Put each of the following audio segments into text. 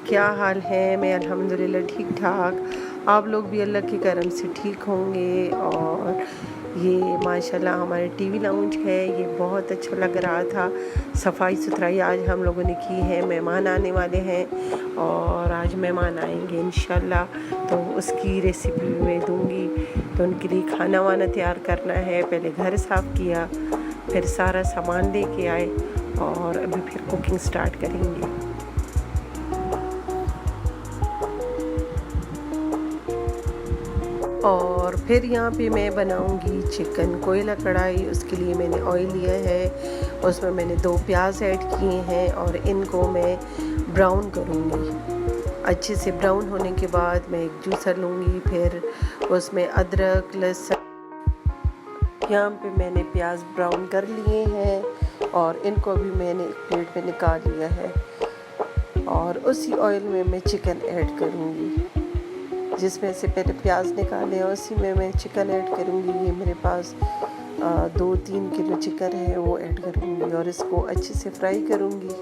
क्या हाल है? मैं अल्हम्दुलिल्लाह ठीक ठाक। आप लोग भी अल्लाह के करम से ठीक होंगे। और ये माशाल्लाह हमारे टीवी लाउंज है, ये बहुत अच्छा लग रहा था। सफाई सुथराई आज हम लोगों ने की है। मेहमान आने वाले हैं और आज मेहमान आएंगे इंशाल्लाह, तो उसकी रेसिपी मैं दूंगी। तो उनके लिए खाना वाना तैयार करना है। पहले घर साफ़ किया, फिर सारा सामान लेके आए और अभी फिर कुकिंग स्टार्ट करेंगे। और फिर यहाँ पे मैं बनाऊंगी चिकन कोयला कढ़ाई। उसके लिए मैंने ऑयल लिया है, उसमें मैंने 2 प्याज ऐड किए हैं और इनको मैं ब्राउन करूँगी। अच्छे से ब्राउन होने के बाद मैं एक जूसर लूँगी, फिर उसमें अदरक लहसुन। यहाँ पे मैंने प्याज ब्राउन कर लिए हैं और इनको भी मैंने एक प्लेट में निकाल लिया है। और उसी ऑयल में मैं चिकन ऐड करूँगी, जिसमें से पहले प्याज निकाले और उसी में मैं चिकन ऐड करूँगी। ये मेरे पास 2-3 किलो चिकन है, वो ऐड करूँगी और इसको अच्छे से फ्राई करूँगी।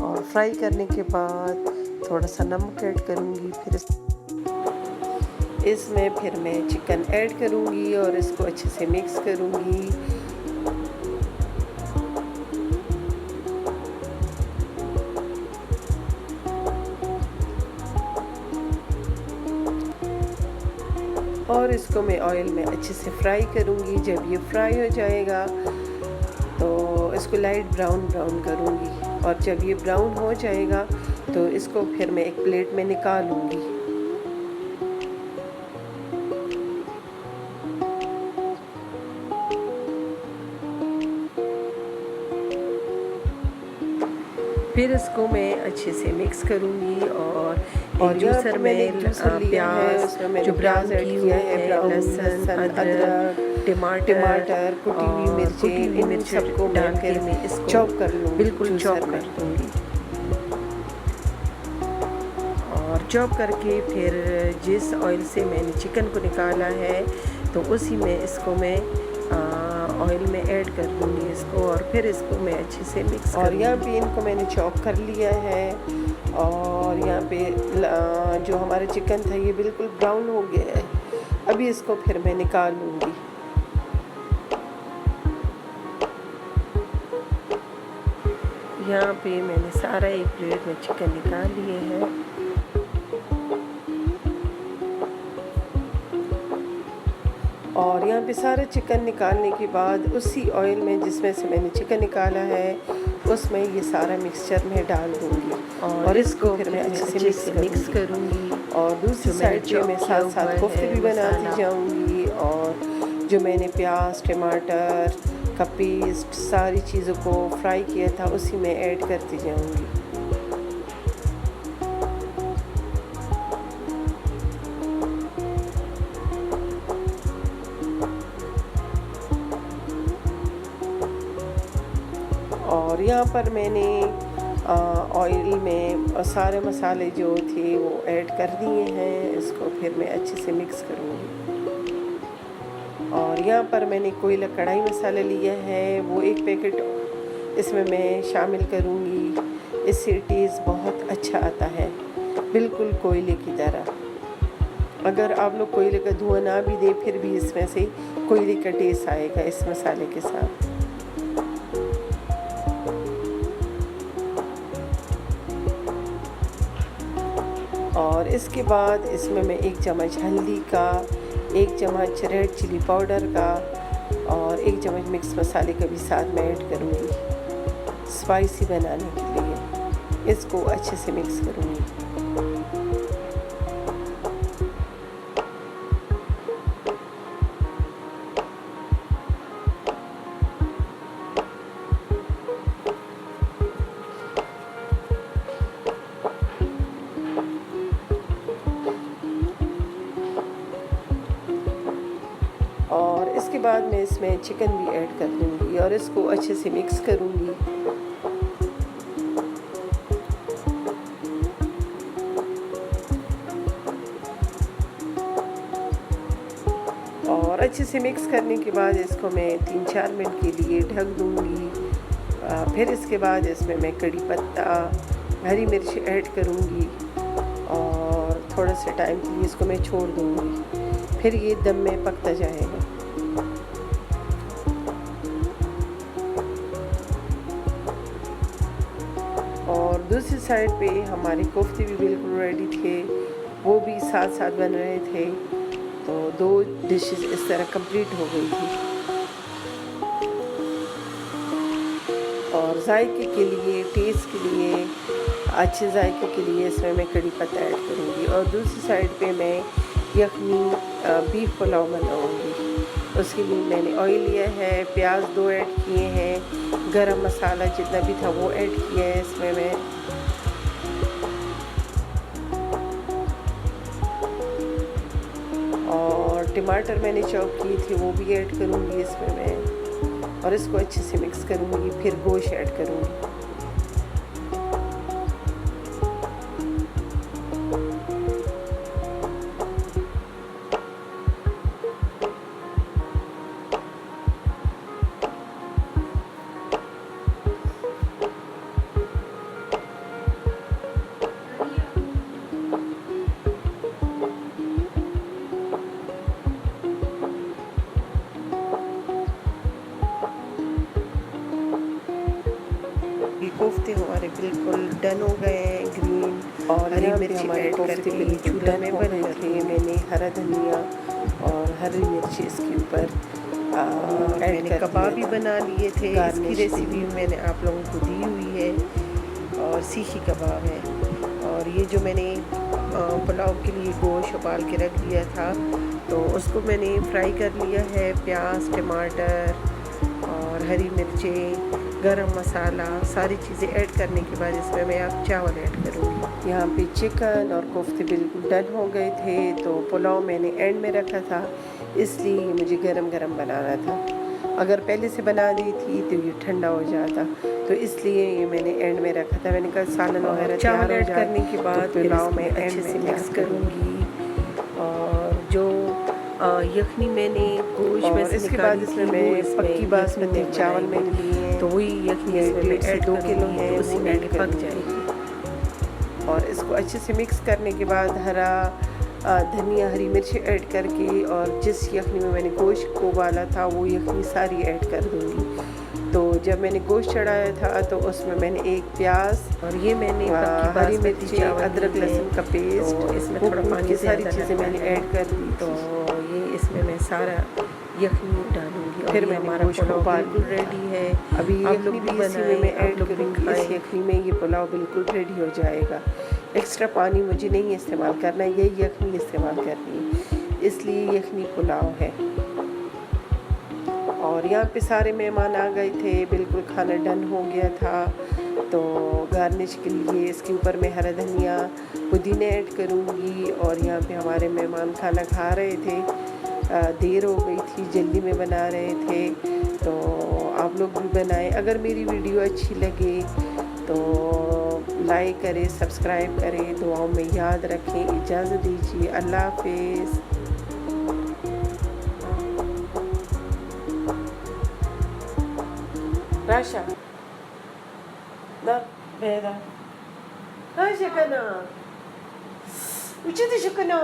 और फ्राई करने के बाद थोड़ा सा नमक ऐड करूँगी। फिर इसमें फिर मैं चिकन ऐड करूँगी और इसको अच्छे से मिक्स करूँगी। और इसको मैं ऑयल में अच्छे से फ्राई करूँगी। जब ये फ्राई हो जाएगा तो इसको लाइट ब्राउन करूँगी। और जब ये ब्राउन हो जाएगा तो इसको फिर मैं एक प्लेट में निकालूँगी। फिर इसको मैं अच्छे से मिक्स करूँगी। और जूसर में प्याज जो ब्राउन किया है, लहसुन, अदरक, टमाटर, कुटी हुई मिर्च सबको डाल कर मैं इसको चॉप कर लूँगी, बिल्कुल चॉप कर दूँगी। और चॉप करके फिर जिस ऑयल से मैंने चिकन को निकाला है तो उसी में इसको मैं ऑयल में ऐड कर दूँगी इसको। और फिर इसको मैं अच्छे से मिक्स और यहाँ पे इनको मैंने चॉप कर लिया है। और यहाँ पे जो हमारा चिकन था ये बिल्कुल ब्राउन हो गया है। अभी इसको फिर मैं निकाल लूँगी। यहाँ पे मैंने सारा एक प्लेट में चिकन निकाल लिए हैं। और यहाँ पे सारा चिकन निकालने के बाद उसी ऑयल में जिसमें से मैंने चिकन निकाला है उसमें ये सारा मिक्सचर मैं डाल दूँगी। और इसको फिर मैं अच्छे से मिक्स करूँगी। और दूसरी साइड पे मैं साथ साथ कोफ्ते भी बनाती जाऊँगी। और जो मैंने प्याज टमाटर का पेस्ट सारी चीज़ों को फ्राई किया था उसी में ऐड करती जाऊँगी। और यहाँ पर मैंने ऑयल में सारे मसाले जो थे वो ऐड कर दिए हैं। इसको फिर मैं अच्छे से मिक्स करूँगी। और यहाँ पर मैंने कोयला कढ़ाई मसाला लिया है, वो 1 पैकेट इसमें मैं शामिल करूँगी। इससे टेस्ट बहुत अच्छा आता है, बिल्कुल कोयले की तरह। अगर आप लोग कोयले का धुआं ना भी दे फिर भी इसमें से कोयले का टेस्ट आएगा इस मसाले के साथ। और इसके बाद इसमें मैं 1 चम्मच हल्दी का, 1 चम्मच रेड चिली पाउडर का और 1 चम्मच मिक्स मसाले का भी साथ में ऐड करूँगी स्पाइसी बनाने के लिए। इसको अच्छे से मिक्स करूँगी। और इसके बाद मैं इसमें चिकन भी ऐड कर दूँगी और इसको अच्छे से मिक्स करूँगी। और अच्छे से मिक्स करने के बाद इसको मैं 3-4 मिनट के लिए ढक दूँगी। फिर इसके बाद इसमें मैं कड़ी पत्ता हरी मिर्च ऐड करूँगी और थोड़ा सा टाइम के लिए इसको मैं छोड़ दूँगी, फिर ये दम में पकता जाएगा। और दूसरी साइड पे हमारे कोफ्ते भी बिल्कुल रेडी थे, वो भी साथ साथ बन रहे थे। तो 2 डिशेस इस तरह कंप्लीट हो गई थी। और जायके के लिए, टेस्ट के लिए, अच्छे जायके के लिए इसमें मैं कड़ी पत्ता ऐड करूँगी। और दूसरी साइड पे मैं यखनी बीफ पुलाव बनाऊँगी। उसके लिए मैंने ऑयल लिया है, प्याज 2 ऐड किए हैं, गरम मसाला जितना भी था वो ऐड किया है इसमें मैं। और टमाटर मैंने चॉप किए थे वो भी ऐड करूँगी इसमें मैं, और इसको अच्छे से मिक्स करूँगी, फिर गोश्त ऐड करूँगी। कोफ्ते हमारे बिल्कुल डन हो गए हैं, ग्रीन और हरी मिर्च ऐड करके चूल्हे में बने थे। मैंने हरा धनिया और हरी मिर्च इसके ऊपर मैंने कबाब भी बना लिए थे। इसकी रेसिपी मैंने आप लोगों को दी हुई है, और सीखी कबाब है। और ये जो मैंने पुलाव के लिए गोश्त उबाल के रख दिया था, तो उसको मैंने फ्राई कर लिया है। प्याज, टमाटर और हरी मिर्चें, गरम मसाला, सारी चीज़ें ऐड करने के बाद इसमें मैं अब चावल ऐड करूँगी। यहाँ पे चिकन और कोफ्ते बिल्कुल डन हो गए थे। तो पुलाव मैंने एंड में रखा था, इसलिए मुझे गरम गरम बनाना था। अगर पहले से बना दी थी तो ये ठंडा हो जाता, तो इसलिए ये मैंने एंड में रखा था। मैंने कहा सालन वगैरह चावल ऐड करने के बाद पुलाव में अच्छे से मिक्स करूँगी। और जो यखनी मैंने गोश्त में से इसके बाद इसमें मैं पक्की बासमती चावल मैंने लिए हैं, तो वही यखनी इसमें ऐड 2 किलो है, उसी में पक जाएगी। और इसको अच्छे से मिक्स करने के बाद हरा धनिया, हरी मिर्च ऐड करके, और जिस यखनी में मैंने गोश्त को उबाला था वो यखनी सारी ऐड कर दूँगी। तो जब मैंने गोश्त चढ़ाया था तो उसमें मैंने 1 प्याज, और ये मैंने हरी मिर्ची, अदरक लहसुन का पेस्ट, तो इसमें थोड़ा पानी, सारी चीज़ें मैंने ऐड कर दी। तो ये इसमें मैं सारा यखनी डालूंगी। फिर मैंने हमारा पुलाव बिल्कुल रेडी है। अभी यखनी भी इसी में मैं ऐड करूँगी। इस यखनी में ये पुलाव बिल्कुल रेडी हो जाएगा। एक्स्ट्रा पानी मुझे नहीं इस्तेमाल करना, यही यखनी इस्तेमाल करनी है, इसलिए यखनी पुलाव है। और यहाँ पे सारे मेहमान आ गए थे, बिल्कुल खाना डन हो गया था। तो गार्निश के लिए इसके ऊपर मैं हरा धनिया, पुदीना ऐड करूँगी। और यहाँ पे हमारे मेहमान खाना खा रहे थे, देर हो गई थी, जल्दी में बना रहे थे। तो आप लोग भी बनाएं। अगर मेरी वीडियो अच्छी लगे तो लाइक करें, सब्सक्राइब करें, दुआओं में याद रखें। इजाज़त दीजिए, अल्लाह हाफिज़। Rasha. Da, Beda. Rasha ka na. Uchi de siya ka na.